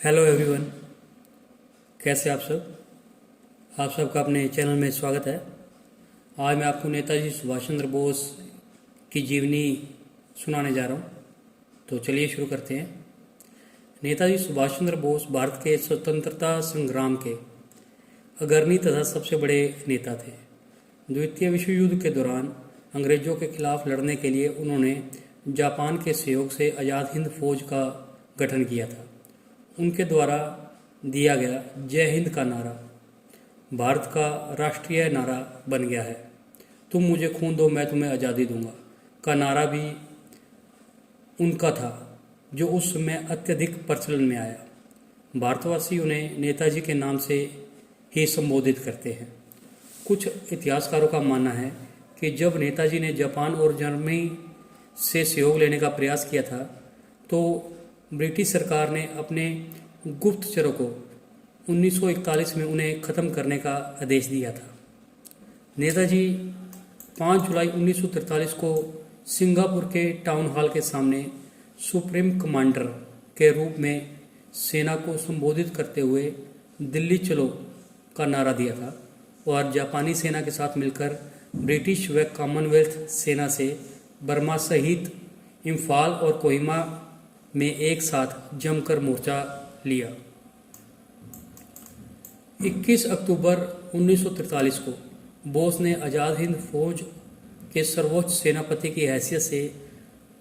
Hello everyone, कैसे आप सब। आप सबका अपने चैनल में स्वागत है। आज मैं आपको नेताजी सुभाष चंद्र बोस की जीवनी सुनाने जा रहा हूँ। तो चलिए शुरू करते हैं। नेताजी सुभाष चंद्र बोस भारत के स्वतंत्रता संग्राम के अग्रणी तथा सबसे बड़े नेता थे। द्वितीय विश्व युद्ध के दौरान अंग्रेजों के खिलाफ लड़ने के लिए उन्होंने जापान के सहयोग से आज़ाद हिंद फौज का गठन किया था। उनके द्वारा दिया गया जय हिंद का नारा भारत का राष्ट्रीय नारा बन गया है। तुम मुझे खून दो, मैं तुम्हें आज़ादी दूंगा का नारा भी उनका था, जो उस समय अत्यधिक प्रचलन में आया। भारतवासी उन्हें नेताजी के नाम से ही संबोधित करते हैं। कुछ इतिहासकारों का मानना है कि जब नेताजी ने जापान और जर्मनी से सहयोग लेने का प्रयास किया था, तो ब्रिटिश सरकार ने अपने गुप्तचरों को 1941 में उन्हें ख़त्म करने का आदेश दिया था। नेताजी 5 जुलाई 1943 को सिंगापुर के टाउन हॉल के सामने सुप्रीम कमांडर के रूप में सेना को संबोधित करते हुए दिल्ली चलो का नारा दिया था और जापानी सेना के साथ मिलकर ब्रिटिश व कॉमनवेल्थ सेना से बर्मा सहित इम्फाल और कोहिमा में एक साथ जमकर मोर्चा लिया। 21 अक्टूबर 1943 को बोस ने आज़ाद हिंद फौज के सर्वोच्च सेनापति की हैसियत से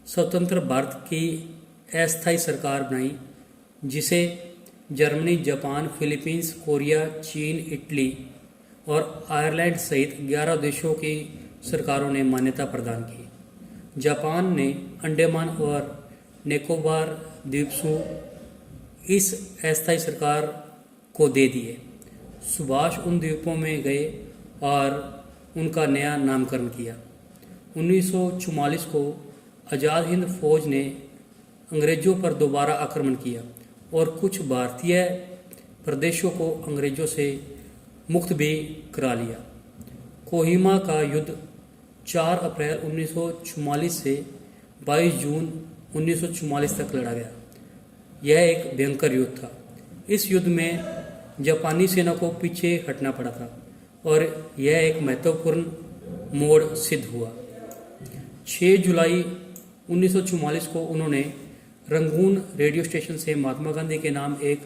स्वतंत्र भारत की अस्थायी सरकार बनाई, जिसे जर्मनी, जापान, फिलीपींस, कोरिया, चीन, इटली और आयरलैंड सहित 11 देशों की सरकारों ने मान्यता प्रदान की। जापान ने अंडमान और निकोबार द्वीप इस अस्थायी सरकार को दे दिए। सुभाष उन द्वीपों में गए और उनका नया नामकरण किया। 1944 को आज़ाद हिंद फौज ने अंग्रेज़ों पर दोबारा आक्रमण किया और कुछ भारतीय प्रदेशों को अंग्रेज़ों से मुक्त भी करा लिया। कोहिमा का युद्ध 4 अप्रैल 1944 से 22 जून 1944 तक लड़ा गया। यह एक भयंकर युद्ध था। इस युद्ध में जापानी सेना को पीछे हटना पड़ा था और यह एक महत्वपूर्ण मोड़ सिद्ध हुआ। 6 जुलाई 1944 को उन्होंने रंगून रेडियो स्टेशन से महात्मा गांधी के नाम एक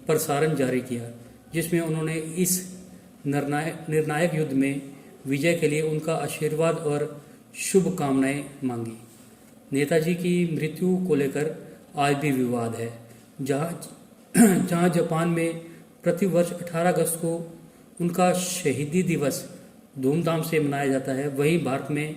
प्रसारण जारी किया, जिसमें उन्होंने इस निर्णायक युद्ध में विजय के लिए उनका आशीर्वाद और शुभकामनाएं मांगी। नेताजी की मृत्यु को लेकर आज भी विवाद है। जहां जापान में प्रतिवर्ष 18 अगस्त को उनका शहीदी दिवस धूमधाम से मनाया जाता है, वहीं भारत में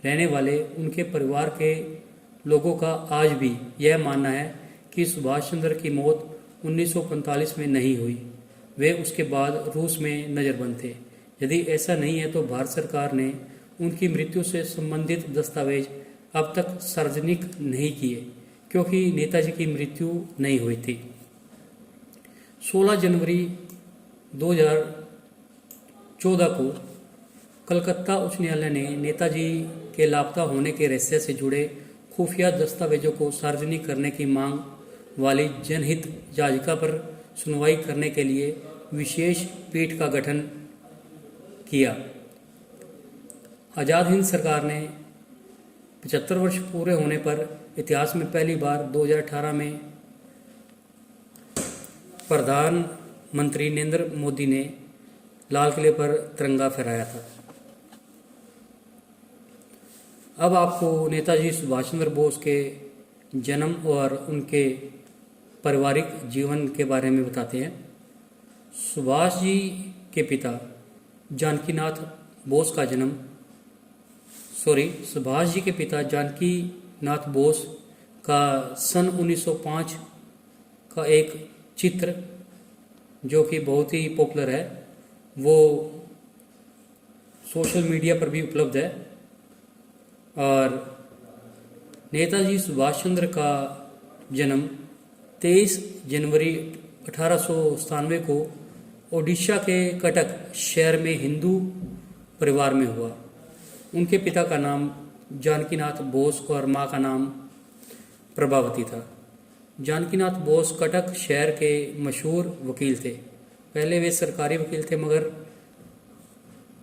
रहने वाले उनके परिवार के लोगों का आज भी यह मानना है कि सुभाष चंद्र की मौत 1945 में नहीं हुई, वे उसके बाद रूस में नज़रबंद थे। यदि ऐसा नहीं है तो भारत सरकार ने उनकी मृत्यु से संबंधित दस्तावेज अब तक सार्वजनिक नहीं किए, क्योंकि नेताजी की मृत्यु नहीं हुई थी। 16 जनवरी 2014 को कलकत्ता उच्च न्यायालय ने नेताजी के लापता होने के रहस्य से जुड़े खुफिया दस्तावेजों को सार्वजनिक करने की मांग वाली जनहित याचिका पर सुनवाई करने के लिए विशेष पीठ का गठन किया। आज़ाद हिंद सरकार ने 75 वर्ष पूरे होने पर इतिहास में पहली बार 2018 में प्रधानमंत्री नरेंद्र मोदी ने लाल किले पर तिरंगा फहराया था। अब आपको नेताजी सुभाष चंद्र बोस के जन्म और उनके पारिवारिक जीवन के बारे में बताते हैं। सुभाष जी के पिता जानकीनाथ बोस का जन्म सुभाष जी के पिता जानकी नाथ बोस का सन 1905 का एक चित्र, जो कि बहुत ही पॉपुलर है, वो सोशल मीडिया पर भी उपलब्ध है। और नेताजी सुभाष चंद्र का जन्म 23 जनवरी 1897 को ओडिशा के कटक शहर में हिंदू परिवार में हुआ। उनके पिता का नाम जानकीनाथ बोस और मां का नाम प्रभावती था। जानकीनाथ बोस कटक शहर के मशहूर वकील थे। पहले वे सरकारी वकील थे, मगर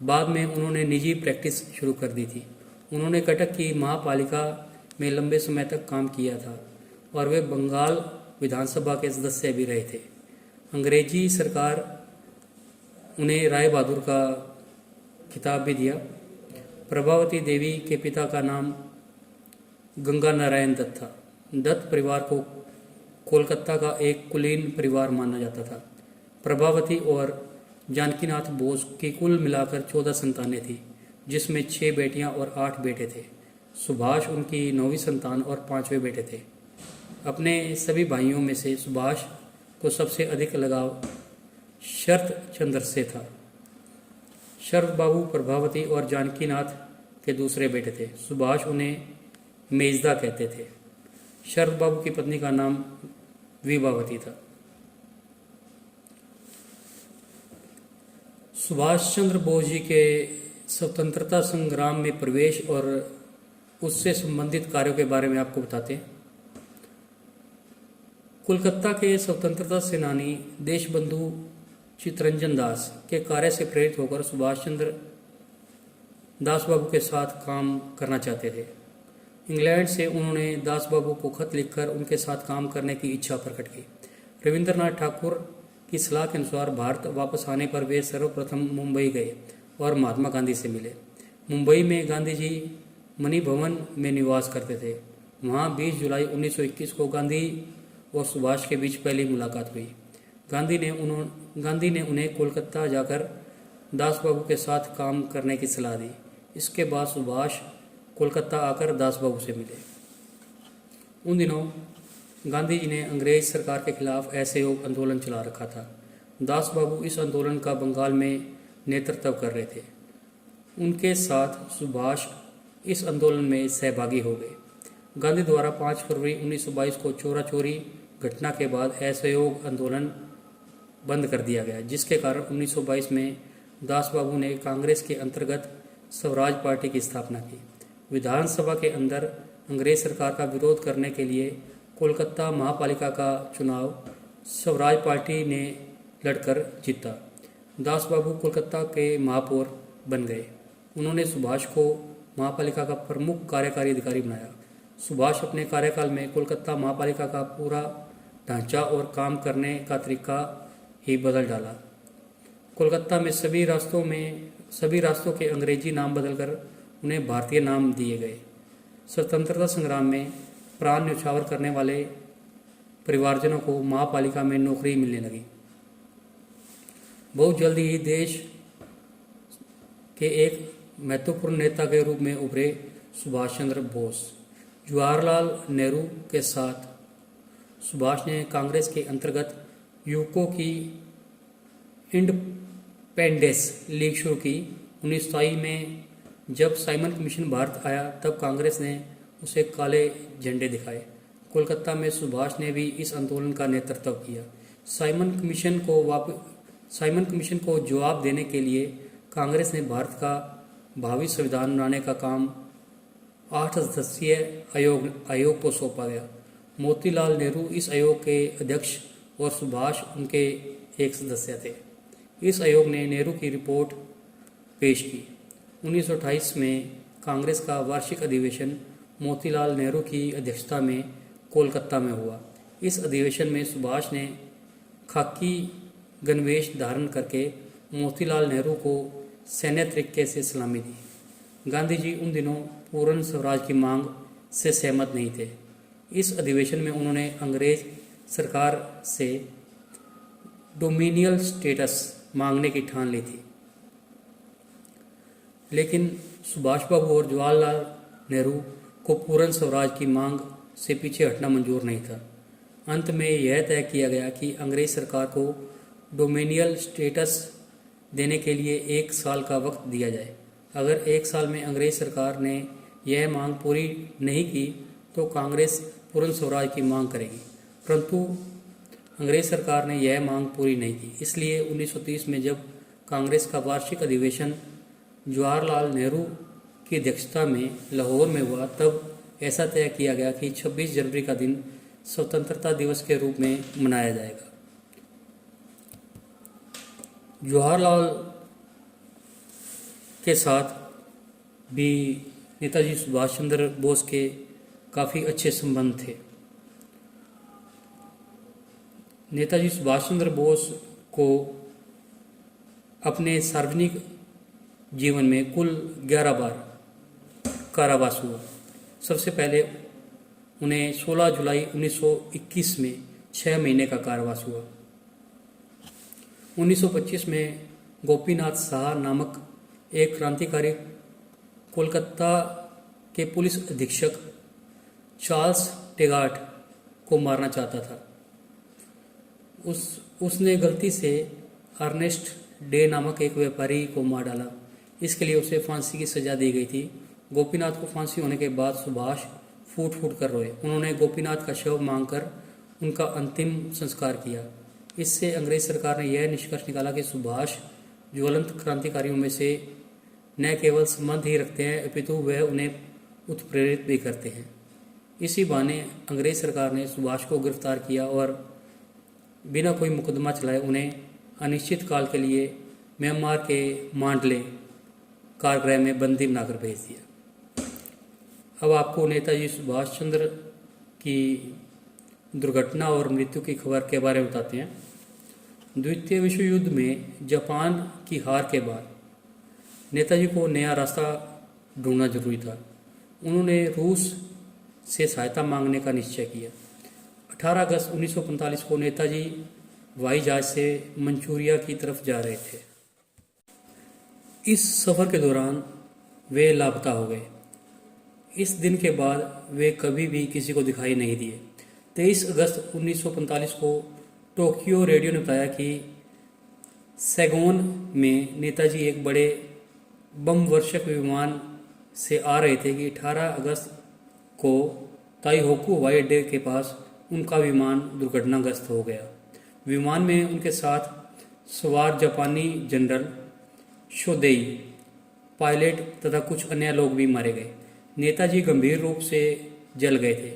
बाद में उन्होंने निजी प्रैक्टिस शुरू कर दी थी। उन्होंने कटक की महापालिका में लंबे समय तक काम किया था और वे बंगाल विधानसभा के सदस्य भी रहे थे। अंग्रेजी सरकार उन्हें राय बहादुर का खिताब भी दिया। प्रभावती देवी के पिता का नाम गंगा नारायण दत्त था। दत्त परिवार को कोलकाता का एक कुलीन परिवार माना जाता था। प्रभावती और जानकीनाथ बोस की कुल मिलाकर 14 संतानें थी, जिसमें 6 बेटियां और 8 बेटे थे। सुभाष उनकी 9वीं संतान और 5वें बेटे थे। अपने सभी भाइयों में से सुभाष को सबसे अधिक लगाव शरत चंद्र से था। शरत बाबू प्रभावती और जानकीनाथ के दूसरे बेटे थे। सुभाष उन्हें मेजदा कहते थे। शरत बाबू की पत्नी का नाम विभावती था। सुभाष चंद्र बोस जी के स्वतंत्रता संग्राम में प्रवेश और उससे संबंधित कार्यों के बारे में आपको बताते हैं। कोलकाता के स्वतंत्रता सेनानी देशबंधु चित्तरंजन दास के कार्य से प्रेरित होकर सुभाष चंद्र दास बाबू के साथ काम करना चाहते थे। इंग्लैंड से उन्होंने दास बाबू को खत लिखकर उनके साथ काम करने की इच्छा प्रकट की। रविंद्रनाथ ठाकुर की सलाह के अनुसार भारत वापस आने पर वे सर्वप्रथम मुंबई गए और महात्मा गांधी से मिले। मुंबई में गांधी जी मणि भवन में निवास करते थे। वहाँ 20 जुलाई 1921 को गांधी और सुभाष के बीच पहली मुलाकात हुई। गांधी ने उन्हें कोलकाता जाकर दास बाबू के साथ काम करने की सलाह दी। इसके बाद सुभाष कोलकाता आकर दास बाबू से मिले। उन दिनों गांधी जी ने अंग्रेज सरकार के खिलाफ असहयोग आंदोलन चला रखा था। दास बाबू इस आंदोलन का बंगाल में नेतृत्व कर रहे थे। उनके साथ सुभाष इस आंदोलन में सहभागी हो गए। गांधी द्वारा 5 फरवरी 1922 को चोरा चोरी घटना के बाद असहयोग आंदोलन बंद कर दिया गया, जिसके कारण 1922 में दास बाबू ने कांग्रेस के अंतर्गत स्वराज पार्टी की स्थापना की। विधानसभा के अंदर अंग्रेज सरकार का विरोध करने के लिए कोलकाता महापालिका का चुनाव स्वराज पार्टी ने लड़कर जीता। दास बाबू कोलकाता के महापौर बन गए। उन्होंने सुभाष को महापालिका का प्रमुख कार्यकारी अधिकारी बनाया। सुभाष अपने कार्यकाल में कोलकाता महापालिका का पूरा ढांचा और काम करने का तरीका ही बदल डाला। कोलकाता में सभी रास्तों के अंग्रेजी नाम बदलकर उन्हें भारतीय नाम दिए गए। स्वतंत्रता संग्राम में प्राण न्यौछावर करने वाले परिवारजनों को महापालिका में नौकरी मिलने लगी। बहुत जल्दी ही देश के एक महत्वपूर्ण नेता के रूप में उभरे सुभाष चंद्र बोस। जवाहरलाल नेहरू के साथ सुभाष ने कांग्रेस के अंतर्गत युवकों की इंडिपेंडेंस लीग शुरू की। 1927 में जब साइमन कमीशन भारत आया, तब कांग्रेस ने उसे काले झंडे दिखाए। कोलकाता में सुभाष ने भी इस आंदोलन का नेतृत्व किया। साइमन कमीशन को जवाब देने के लिए कांग्रेस ने भारत का भावी संविधान बनाने का काम 8 सदस्यीय आयोग को सौंपा गया। मोतीलाल नेहरू इस आयोग के अध्यक्ष और सुभाष उनके एक सदस्य थे। इस आयोग ने नेहरू की रिपोर्ट पेश की। 1928 में कांग्रेस का वार्षिक अधिवेशन मोतीलाल नेहरू की अध्यक्षता में कोलकाता में हुआ। इस अधिवेशन में सुभाष ने खाकी गणवेश धारण करके मोतीलाल नेहरू को सैन्य तरीके से सलामी दी। गांधी जी उन दिनों पूर्ण स्वराज की मांग से सहमत नहीं थे। इस अधिवेशन में उन्होंने अंग्रेज सरकार से डोमिनियल स्टेटस मांगने की ठान ली थी, लेकिन सुभाष बाबू और जवाहरलाल नेहरू को पूर्ण स्वराज की मांग से पीछे हटना मंजूर नहीं था। अंत में यह तय किया गया कि अंग्रेज सरकार को डोमिनियल स्टेटस देने के लिए 1 साल का वक्त दिया जाए। अगर 1 साल में अंग्रेज सरकार ने यह मांग पूरी नहीं की तो कांग्रेस पूर्ण स्वराज की मांग करेगी, परंतु अंग्रेज सरकार ने यह मांग पूरी नहीं की। इसलिए 1930 में जब कांग्रेस का वार्षिक अधिवेशन जवाहरलाल नेहरू की अध्यक्षता में लाहौर में हुआ, तब ऐसा तय किया गया कि 26 जनवरी का दिन स्वतंत्रता दिवस के रूप में मनाया जाएगा। जवाहरलाल के साथ भी नेताजी सुभाष चंद्र बोस के काफ़ी अच्छे संबंध थे। नेताजी सुभाष चंद्र बोस को अपने सार्वजनिक जीवन में कुल 11 बार कारावास हुआ। सबसे पहले उन्हें 16 जुलाई 1921 में 6 महीने का कारावास हुआ। 1925 में गोपीनाथ साहा नामक एक क्रांतिकारी कोलकाता के पुलिस अधीक्षक चार्ल्स टेगार्ट को मारना चाहता था। उसने गलती से अर्नेस्ट डे नामक एक व्यापारी को मार डाला। इसके लिए उसे फांसी की सजा दी गई थी। गोपीनाथ को फांसी होने के बाद सुभाष फूट फूट कर रोए। उन्होंने गोपीनाथ का शव मांगकर उनका अंतिम संस्कार किया। इससे अंग्रेज सरकार ने यह निष्कर्ष निकाला कि सुभाष ज्वलंत क्रांतिकारियों में से न केवल संबंध ही रखते हैं अपितु वह उन्हें उत्प्रेरित भी करते हैं। इसी बहाने अंग्रेज सरकार ने सुभाष को गिरफ्तार किया और बिना कोई मुकदमा चलाए उन्हें अनिश्चित काल के लिए म्यांमार के मांडले कारागृह में बंदी बनाकर भेज दिया। अब आपको नेताजी सुभाष चंद्र की दुर्घटना और मृत्यु की खबर के बारे में बताते हैं। द्वितीय विश्व युद्ध में जापान की हार के बाद नेताजी को नया रास्ता ढूंढना जरूरी था। उन्होंने रूस से सहायता मांगने का निश्चय किया। 18 अगस्त 1945 को नेताजी हवाई जहाज से मंचूरिया की तरफ जा रहे थे। इस सफ़र के दौरान वे लापता हो गए। इस दिन के बाद वे कभी भी किसी को दिखाई नहीं दिए। 23 अगस्त 1945 को टोक्यो रेडियो ने बताया कि सैगोन में नेताजी एक बड़े बम वर्षक विमान से आ रहे थे कि 18 अगस्त को ताइहोकू हवाई अड्डे के पास उनका विमान दुर्घटनाग्रस्त हो गया। विमान में उनके साथ सवार जापानी जनरल शोदेई, पायलट तथा कुछ अन्य लोग भी मारे गए। नेताजी गंभीर रूप से जल गए थे।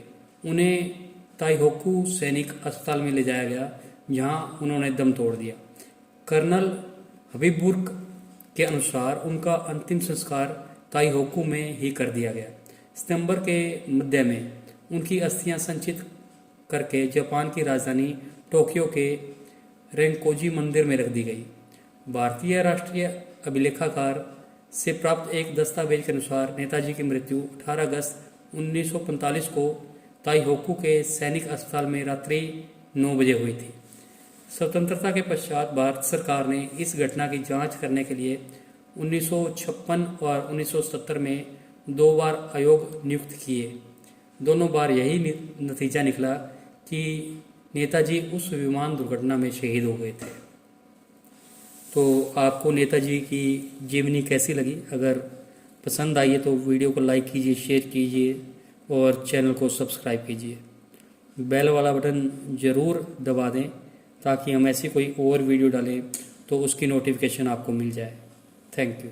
उन्हें ताइहोकू सैनिक अस्पताल में ले जाया गया, जहां उन्होंने दम तोड़ दिया। कर्नल हबीबुर्ग के अनुसार उनका अंतिम संस्कार ताइहोकू में ही कर दिया गया। सितंबर के मध्य में उनकी अस्थियां संचित करके जापान की राजधानी टोक्यो के रेंकोजी मंदिर में रख दी गई। भारतीय राष्ट्रीय अभिलेखागार से प्राप्त एक दस्तावेज के अनुसार नेताजी की मृत्यु 18 अगस्त 1945 को ताइहोकू के सैनिक अस्पताल में रात्रि 9 बजे हुई थी। स्वतंत्रता के पश्चात भारत सरकार ने इस घटना की जांच करने के लिए 1956 और 1970 में 2 बार आयोग नियुक्त किए। दोनों बार यही नतीजा निकला कि नेताजी उस विमान दुर्घटना में शहीद हो गए थे। तो आपको नेताजी की जीवनी कैसी लगी? अगर पसंद आई है तो वीडियो को लाइक कीजिए, शेयर कीजिए और चैनल को सब्सक्राइब कीजिए। बेल वाला बटन ज़रूर दबा दें ताकि हम ऐसी कोई और वीडियो डालें तो उसकी नोटिफिकेशन आपको मिल जाए। Thank you.